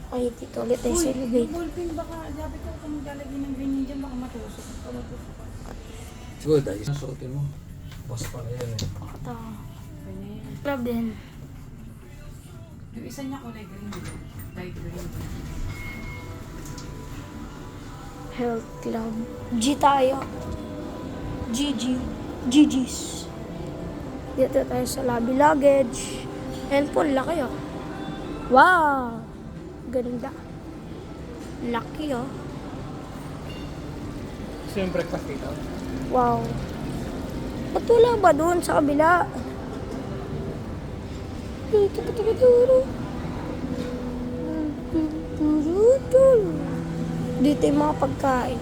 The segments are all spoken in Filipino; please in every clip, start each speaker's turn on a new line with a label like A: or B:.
A: Ay, dito ulit tayo sa elevate.
B: Yung ballpen baka, sabi ko kung maglalagay ng ganyan dyan, baka matusok.
C: Good, ayos na suotin mo. Boss pa na yan eh.
A: Ito.
B: Ganyan.
A: Club din.
B: Yung isa niya kulay green din. Light green.
A: Health club. G tayo. GG. GG's. Dito tayo sa lobby luggage. Handphone, laki oh. Wow! Ganda. Laki oh.
C: Gusto yung breakfast dito?
A: Wow. Ba't wala ba doon sa kabila? Dito yung mga pagkain.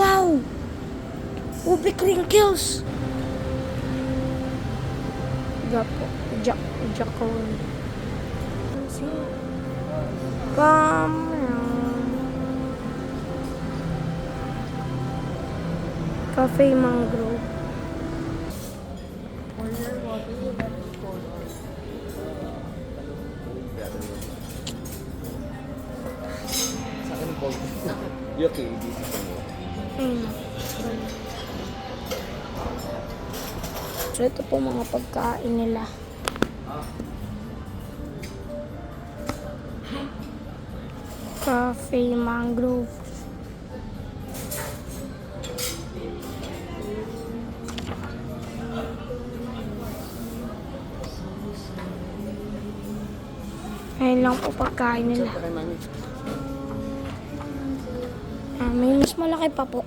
A: Wow! Ube crinkles! Jackal. Come on. Cafe Mangrove.
C: Sa akin cold. Yuki, dito sa mo.
A: So ito po mga pagkain nila. Cafe Mangrove. Ayun lang po pagkain nila. May mas malaki pa po.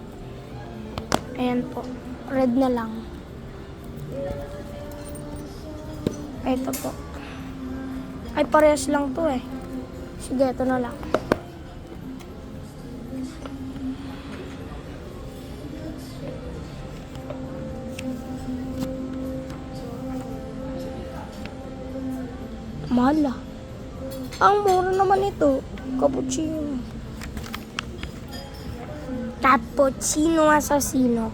A: Ayan po. Red na lang. Ito po. Ay, parehas lang to eh. Sige, ito na lang. Mahal ah. Ang mura naman ito. Cappuccino. Cappuccino assassino.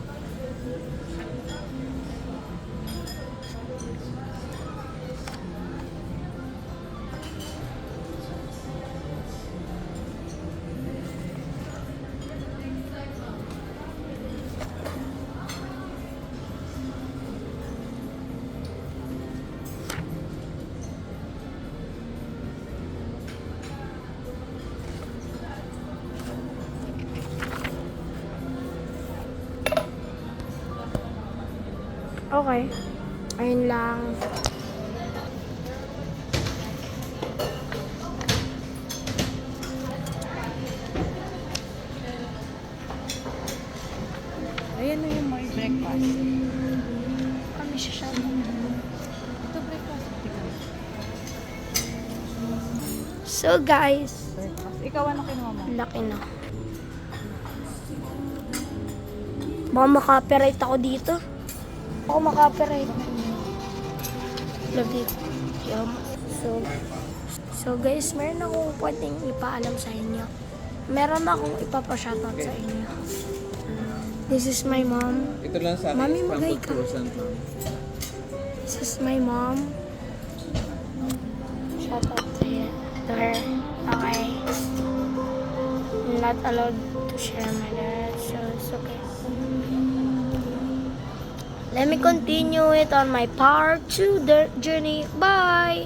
A: Okay. Ayun lang.
B: Ayan na yung may breakfast.
A: Kami siya siya.
B: Ito breakfast.
A: So guys,
B: Breakfast. Ikaw ano kinuha mo?
A: laki na. Baka maka-copyright ako dito. Ako maka-copyright. Love it. Yum. So guys, meron akong pwedeng ipaalam sa inyo. Meron akong ipapa-shoutout sa inyo. This is my mom.
C: Ito lang sa akin.
A: Mami,
C: from
A: magay ka.
C: Croissant lang.
A: This is my mom. Shoutout to her. Okay. I'm not allowed to share my dad, so it's okay. Let me continue it on my part 2 journey. Bye!